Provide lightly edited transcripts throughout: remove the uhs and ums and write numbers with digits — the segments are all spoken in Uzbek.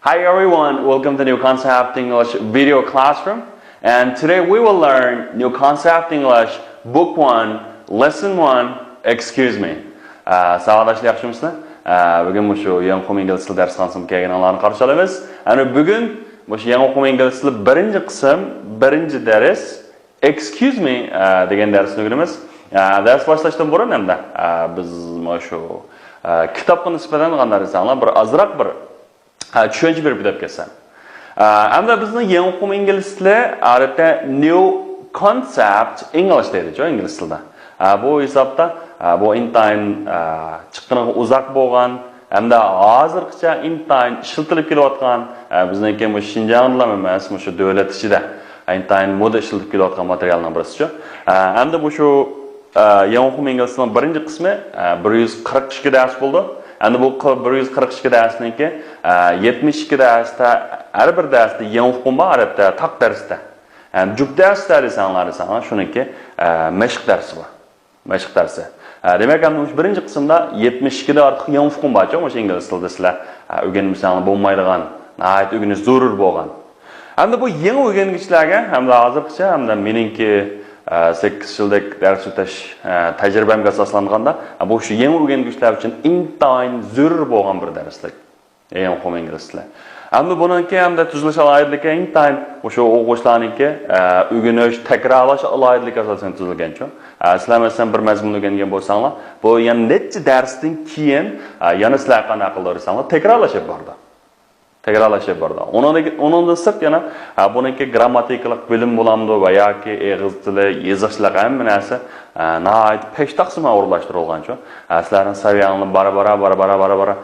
Hi everyone, welcome to New Concept English video classroom. And today we will learn New Concept English Book 1, Lesson 1, Excuse me. Sağdaşlar yaxshimizlar? Bugun mushu yangi o'quv ingliz tili darsxonasiga kelganlarni qarshi olamiz. Ana bugun mushu yangi o'quv ingliz tili birinchi qism, birinchi dars Excuse me degan darsni o'qiymiz. Dars boshlashdan burun hamda biz mushu kitobga nisbatan qanday desanglar, bir azroq bir tushuncha berib o'tib ketsam. Hamda bizning yangi o'quv ingliz tili odatda New Concept English deydi-ku ingliz tilida. Bu hisobda bu intayin chiqqaniga uzoq bo'lgan hamda hozirgacha intayin ishlatilib kelayotgan bizniki bu Xinjiangda emas, shu davlat ichida intayin moda ishlatilib kelayotgan materiallardan birisi-ku. Hamda bu shu yangi o'quv ingliz tilining birinchi qismi 142 dars bo'ldi. Endi bu 142 darsniki 72 darsda har bir darsda yangi o'quv bor, odatda taq darsda. Jup darsda desanglar shuniki mashq darsi bor. Mashq darsi. Demak, ham birinchi qismda 72 da ortiq yangi o'quv bor-ku, o'sha ingliz tilida sizlar o'rganmasanglar bo'lmaydigan, nihoyat o'rganish zarur bo'lgan. Hamda bu yangi o'rgangichlarga hamda hozirgacha hamda meningki 8 yillik dars o'tash tajribamga asoslanganda bu shu yangi o'rgangichlar uchun intayin zarur bo'lgan bir darslik. Yangi o'quv ingliz tili. Hamda buningki hamda tuzilish alohidligi intayin o'sha o'quvchilarningki o'rganish, takrorlash alohidligi asosida tuzilgan-ku. Sizlar masalan bir mazmun o'rgangan bo'lsanglar, bu yana necha darsdan keyin yana sizlar qanday qildirsanglar takrorlashib bordi. Takrorlashib bordi. Undan sirt yana buningki grammatikalik bilim bo'lamdi va yoki og'iz tili, yozishlar hamma narsa nihoyat peshtaxsima o'rlashtirilgan-ku. Sizlarning saviyangizni bara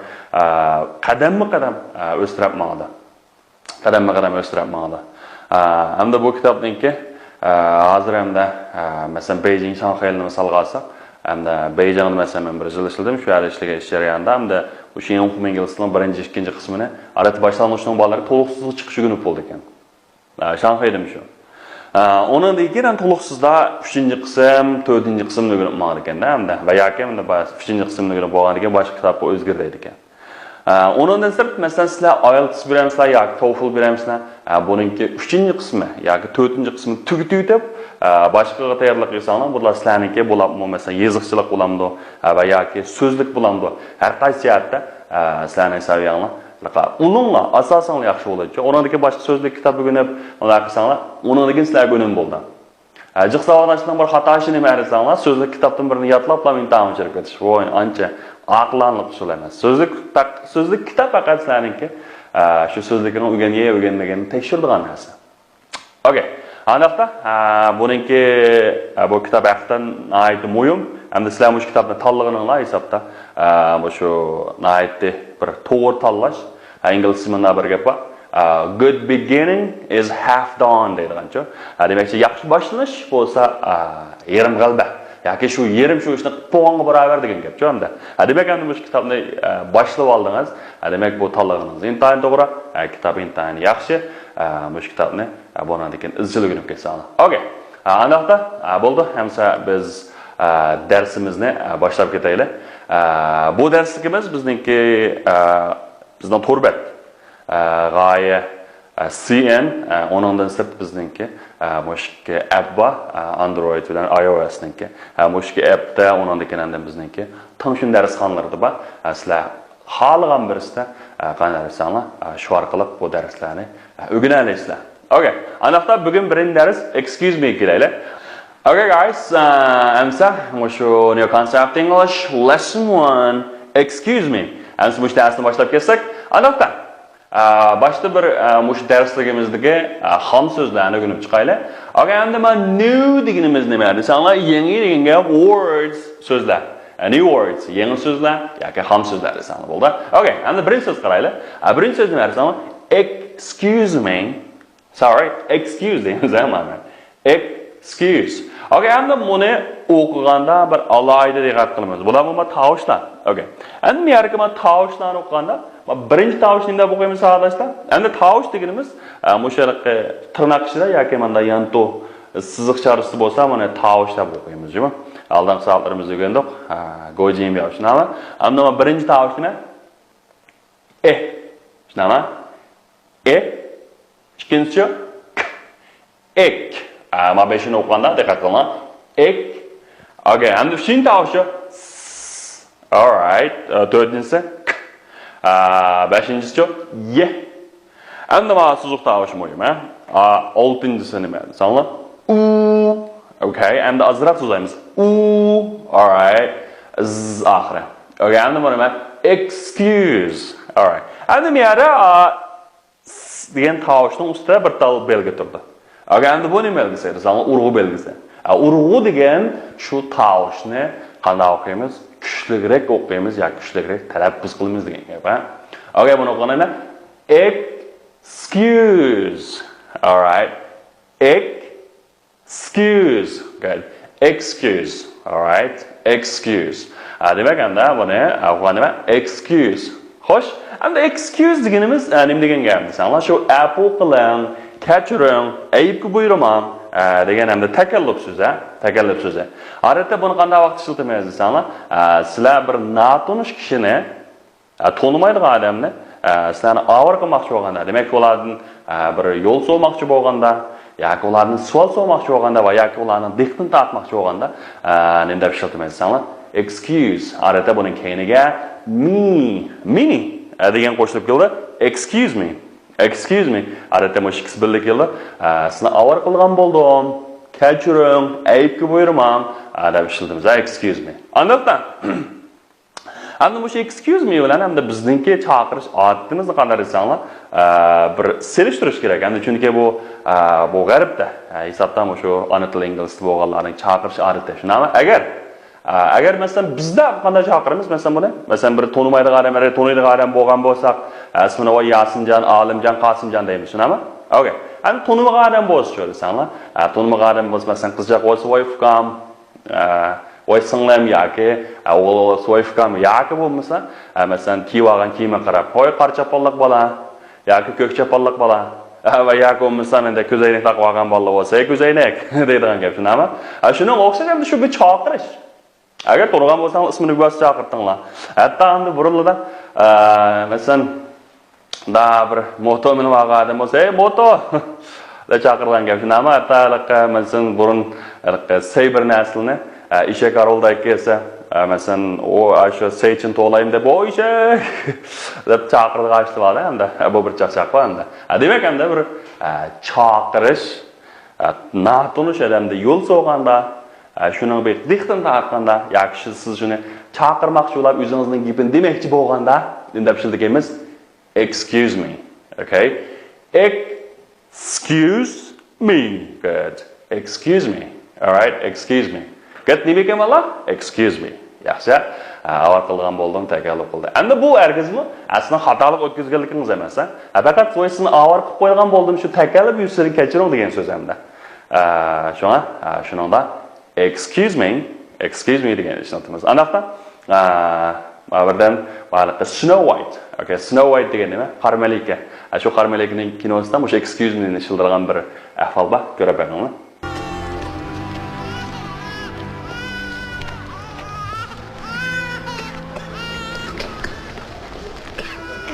qadamma-qadam o'stiribmadi. Qadamma-qadam o'stiribmadi. Hamda bu kitobningki hozir hamda masalan Beijing, Shanxayni misolga olsak, hamda Beijingda masalan bir yil ishladim, shu yerda ishlagan jarayonda hamda o'sha yangi o'quv ingliz tilining birinchi, ikkinchi qismini odat boshlang'ichning bolalari to'liqsiz chiqish o'rganib bo'ldi ekan. Shanxayda shu. Undan keyin to'liqsizda 3-qism, 4-qismni o'rganib bo'lgan ekan hamda va yoki hamda 3-qismni o'rganib bo'lgan ekan boshqa kitobga o'zgardi ekan. Undan sirt masalan sizlar IELTS bilamsizlar yoki TOEFL bilamsizlar, buningki 3-qismi yoki 4-qismi tugatib boshqaga tayyorlab qilsanglar, bular sizlarniki bo'ladi, masalan yoziqchilik bo'lamdi va yoki so'zlik bo'lamdi. Har qaysi yerda sizlarning saviyanglar uningga asosan yaxshi bo'ladi. Uningdagi boshqa so'zlik kitob o'rganib, ular qilsanglar, uningdagi sizlarga o'yin bo'ldi. Jiq savodashdan bir xatoshi nima desanglar, so'zlik kitobdan birini yodlab imtihon o'chirib ketish. Voy, ancha aqlanliq usul emas. So'zlik kitob faqat sizlarniki shu so'zlikni o'rganmaganini tekshiradigan narsa. Okay. Aniqda buningki bu kitob haqdan nihoyat muhim. Hamda sizlar bu kitobni tanlaganinglar hisobda bu shu nihoyat bir to'g'ri tanlash. Ingliz tilida bir gap bor. Good beginning is half done deydigancha. Demakchi yaxshi boshlanish bo'lsa yarim g'alaba. Yoki shu yarim shu ishni qo'ng'i barobar degan gap-ku hamda. Demak, endi bu kitobni boshlab oldingiz. Demak, bu tanlaganingiz intayin to'g'ri. Kitob intayin yaxshi. Bu kitobni bundan keyin izchil o'rganib ketsanglar. Okay. Aniqda bo'ldi. Hamsa biz darsimizni boshlab ketaylik. Bu darsligimiz bizningki bizning turbat g'oya CN onundan sirt bizningki mushki app bor Android bilan iOSningki. Mushki appda onundan keyin bizningki tanishun darsxonlarida bor. Sizlar xohlagan birisida qanday desanglar, shu orqali bu darslarni o'rgana olasizlar. Okay. Aniqda bugun birinchi dars Excuse me kelaylik. Okay guys, amsa mushu New Concept English Lesson 1 Excuse me. Amsa mush darsni boshlab ketsak, aniqda boshda bir mush darsligimizdagi xom so'zlarni o'rganib chiqaylik. Okay, endi men new deganimiz nima desanglar, yangi deganga words so'zlar. New words, yangi so'zlar yoki xom so'zlar desanglar bo'ldi. Okay, endi birinchi so'z qaraylik. Birinchi so'z nima desanglar? Excuse me. Sorry, excuse deymiz hamma. Excuse. Okay, endi buni o'qiganda bir alohida diqqat qilamiz. Bular bo'lma tovushlar. Okay. Endi men yerga tovushlarni o'qiganda birinchi tovushni o'qiymiz arkadaşlar. Endi tovush deganimiz mushalarga tirnoq ichida yoki menda yanto siziq charisi bo'lsa, mana tovushlar o'qiymiz, juma. Aldan soatlarimizda o'rgandik. Gojim yo'q, shunami? Endi birinchi tovush nima? Shunami? ikkinchisi k, ek. Ma beshini o'qiganda diqqat qiling. Ek. Okay, endi uchinchi tovushi alright, to'rtinchisi k. Beshinchisi ye. Endi mana so'zliq tovushi muhim, oltinchisi nima? Masalan, u. Okay, endi azroq so'zlaymiz. U. Alright. Z oxiri. Okay, endi bu nima? Excuse. Alright. Endi bu yerda degan tovushning ustida bir tal belgi turdi. Okay, endi bu nima belgisi? Masalan, urg'u belgisi. Urg'u degan shu tovushni qanday o'qiymiz? Kuchliroq o'qiymiz yoki kuchliroq talaffuz qilamiz degan gap, Okay, buni o'qiganda excuse. Alright. Excuse. Good. Excuse. Alright. Excuse. Demak, endi buni o'qiganda excuse. Xo'sh, endi excuse deganimiz nima degan gap? Masalan, shu apple qiling, kechiring, ayibga buyuraman degan hamda takalluf so'zi. Odatda buni qanday vaqt ishlatamaymiz desanlar, sizlar bir notanish kishini, tonimaydigan odamni sizlarni avr qilmoqchi bo'lganda, demak ulardan bir yo'l so'rmoqchi bo'lganda, yoki ularni savol so'rmoqchi bo'lganda va yoki ularni diqqatini tortmoqchi bo'lganda, nima deb ishlatamaymiz desanlar, excuse. Odatda buning keyiniga mini degan qo'shilib keldi. Excuse me. Odatda bu ikkisi birlik keldi. Sizni avr qilgan bo'ldim. Kechiring, ayibga buyuraman deb ishlatamiz. Excuse me. Understand? Endi bu excuse me bilan hamda bizningki chaqirish odatimizni qanday desanglar, bir selishtirish kerak. Endi chunki bu g'arbda, hisobdan shu ona til ingliz bo'lganlarning chaqirish odati. Shunami? Agar masalan bizda qanday chaqiramiz, masalan buni, masalan bir tonimaydigan odam, taniydigan odam bo'lgan bo'lsak, ismini voy Yasinjon, Olimjon, Qosimjon deymiz, shunami? Okay. Endi tonimagan odam bo'lsa shu desanglar, tonimagan odam bo'lsa, masalan qizchaq bo'lsa voy ukam, voy singlim yoki o'g'il voy ukam yoki bo'lmasa, masalan kiyib olgan kiyimga qarab, voy qarchapolliq bola yoki ko'kchapolliq bola va yoki bo'lmasa menda ko'zoynak taqib olgan bola bo'lsa, ko'zoynak deydigan gap, shunami? Shuni o'xshash ham shu bir chaqirish. Agar to'g'rigan bo'lsang, ismini bosib chaqirtinglar. Hatto endi burunlarda masalan bir moto minib olgan odam bo'lsa, moto deb chaqirgan gap shunami? Hatto masalan burun sayber naslini ishak arolda kelsa, masalan u shu seychin to'layim deb o ishak deb chaqirib g'ashtiradi endi. Bu bir chaqchaq bor endi. Demak endi bir chaqirish notanish odamda yo'l so'g'anda shuning bir diqqatini tortganda yoki siz shuni chaqirmoqchi bo'lib o'zingizning gapini demoqchi bo'lganda deb ishlatamiz excuse me. Okay? Excuse me. Good. Excuse me. All right? Excuse me. Good. Nima ekan bola? Excuse me. Yaxshi. Avval qilgan bo'ldim, takalluf qildi. Endi bu ergizmi? Aslida xatolik o'tkazganligingiz emas, faqat so'ysini avval qilib qo'ygan bo'ldim, shu takalluf yuzini kechiring degan so'z hamda. Shuningda excuse me degan ishlatamiz. Aniqda birdan Snow White. Okay, Snow White degan nima? Qarmalika. Shu qarmalikaning kinosida o'sha excuse me ni shildirgan bir ahvol bor, ko'rib beringlar.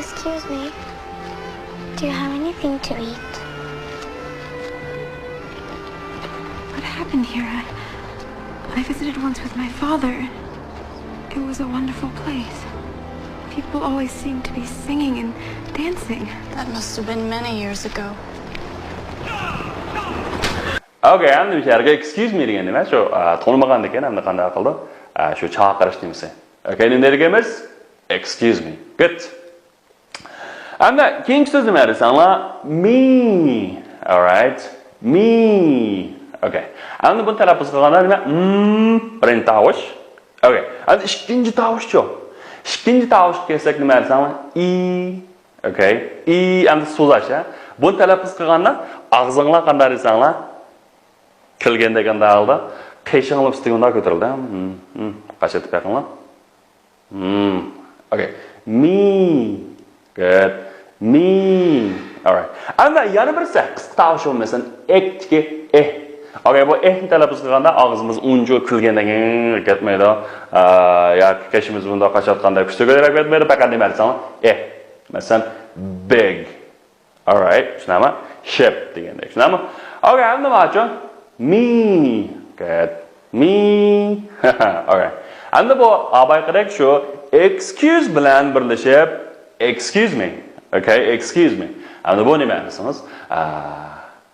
Excuse me. Do you have anything to eat? What happened here? I visited once with my father. It was a wonderful place. People always seemed to be singing and dancing. That must have been many years ago. Okay, endi bu yerga excuse me degan nima? Shu tanilmagan ekan, endi qanday qildi? Shu chaqirish demisi. Okay, endi deymiz excuse me. Good. Endi keyingi so'z nima desanglar? Me. All right? Me. Okay. Endi buni talaffuz qilganda nima? Birinchi tovush. Okay. Endi ikkinchi tovush-chi. Ikkinchi tovush kelsak nima desanglar? I. Okay. I endi so'zlash. Buni talaffuz qilganda og'zinglar qanday desanglar? Kilgan deganda alda qeshinglar ustiga ko'tarildi. Qashatib qo'yinglar. Okay. Me. Good. Me. All right. Endi yana bir qisqa tovush bo'lmasin. Ekki Okay, bu talaffuz qilganda og'zimiz unjo kulgandan ketmaydi. Yoki kashimiz bunda qachatganda kuchli ko'tarib ketmaydi, faqat nima desam, masalan big. Alright, tushunami? Ship degandek, tushunami? Okay, endi nima uchun? Me. Good. Me. Alright. Endi bu abayqidek shu excuse bilan birlashib excuse me. Okay, excuse me. Endi bu nima desangiz?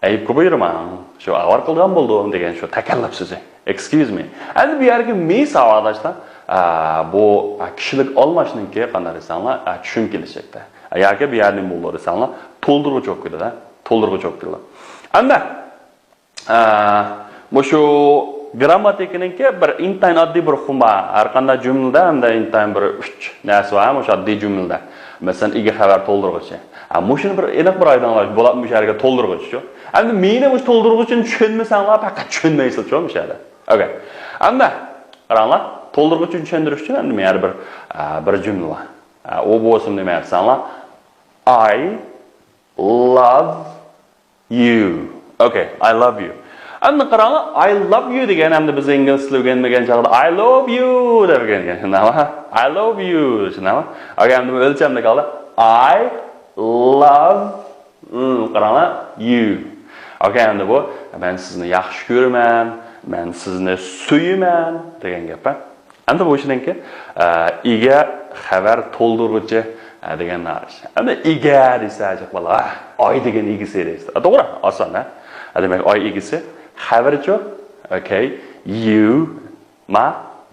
Ayib ko'payirman. Shu avar qilgan bo'ldim degan shu takalluf so'zi. Excuse me. Endi bu yerga me savodashlar bu kishilik olmashningki qanday desanlar tushun kelishakda. Agarga bu yerning bo'ldi desanlar to'ldiruvchi bo'lib keladi, to'ldiruvchi bo'lib keladi. Endi bu shu grammatikaningki bir intayin oddiy bir xuma har qanday jumlada hamda intayin bir 3 narsa bor, o'sha oddiy jumlada. Masalan, ega xabar to'ldiruvchi. Mushuni bir aniq bir oydinlash bo'ladi, bu yerga to'ldiruvchi. Endi meni bu to'ldiruvchini tushunmasanglar faqat tushunmaysizlar, o'sha yerda. Okay. Endi qaranglar, to'ldiruvchini tushuntirish uchun endi men bir jumla. U bo'lsin nima aytsanlar? I love you. Okay, I love you. Endi qaranglar, I love you degan hamda biz ingliz tilida o'rganmagan chog'da I love you deb o'rgangan. Shundaymi? I love you, shundaymi? Okay, endi o'lchamda qoldi. I love qaranglar, you. Okay, endi bu men sizni yaxshi ko'raman, men sizni suyman degan gap. Endi bu ishninki ega xabar to'ldiruvchi degan narsa. Endi ega desa bola, oy degan egisi deysiz. To'g'ri, oson, ha? Demak, oy egisi xabarchi. Okay, you ma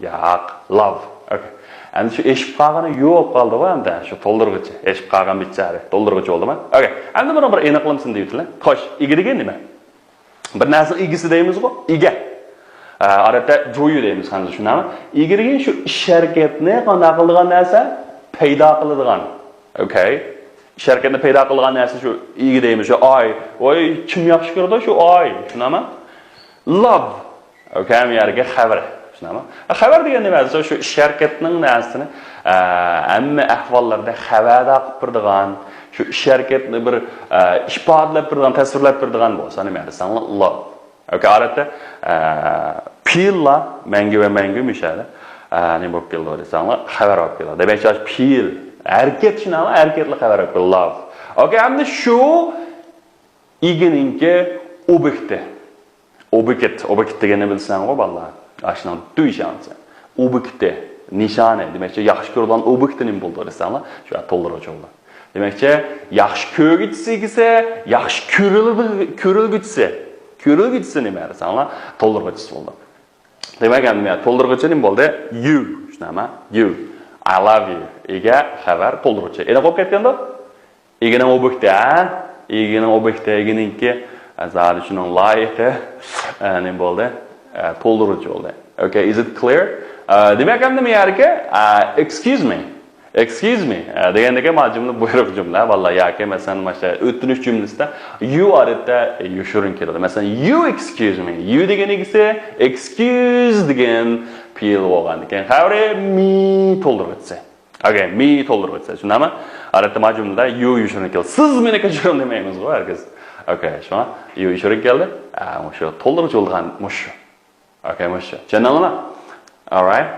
yoq love. Okay. Endi shu eshib qolgani yo'q qoldi-ku, endi shu to'ldiruvchi, eshib qolgan bichara, to'ldiruvchi bo'ldimi? Okay. Endi buni bir aniqlamsin deydilar. Xo'sh, ega degan nima? Bir narsa egisi deymiz-ku, ega. Odatda jo'yu deymiz, qanday tushunami? Ega degan shu ish harakatni qanday qiladigan narsa paydo qiladigan. Okay. Ish harakatni paydo qiladigan narsa shu ega deymiz, shu oy. Voy, kim yaxshi ko'rdi shu oy, tushunami? Love. Okay, men yerga xabar. Tushunami? Xabar degan nima? Shu ish harakatning narsasini hamma ahvollarda xabarda qilib turadigan, shu ish harakatni bir ifodalab turadigan, tasvirlab turadigan bo'lsa, nima deysan? Love. Okay, odatda pilla mangu va mangu mishada. Nima bo'lib keldi desanglar, xabar olib keladi. Demak, shu pil, harakat shunami? Harakatli xabar olib keladi. Love. Okay, endi shu iginingki obyekti. Obyekt deganni bilsangmi, bolalar? Ashuna tuyishansa. Obyekti, nishoni, demakchi yaxshi ko'rgan obyekti nima bo'ldi desanglar, shu to'ldiruvchi bo'ldi. Demakchi, yaxshi ko'rgitsi, yaxshi ko'rilgitsi nima desanglar, to'ldiruvchi bo'ldi. Demak, endi to'ldiruvchi nima bo'ldi? You, shunami? You. I love you. Ega xabar to'ldiruvchi. Endi qo'yib ketganda? Egining obyekti, egining obyekti, eginingki azali shuning loyihi nima bo'ldi? To'ldiruvchi bo'ldi. Okay, is it clear? Demak, endi men yerga excuse me degandagi majumla buyruq jumla. Vallahi yoki masalan mana o'tinish jumlasida you odatda yoshirin keladi. Masalan, you excuse me. You degan egisi excuse degan fe'l bo'lgan ekan. Xavri me to'ldiruvchi. Okay, me to'ldiruvchi. Tushunami? Odatda majumlada you yoshirin keladi. Siz meni kechiring demaymiz-ku herkes. Okay, shuna you yoshirin keldi. O'sha to'ldiruvchi bo'lgan mush. Okay, mush. Tushundingmi? All right.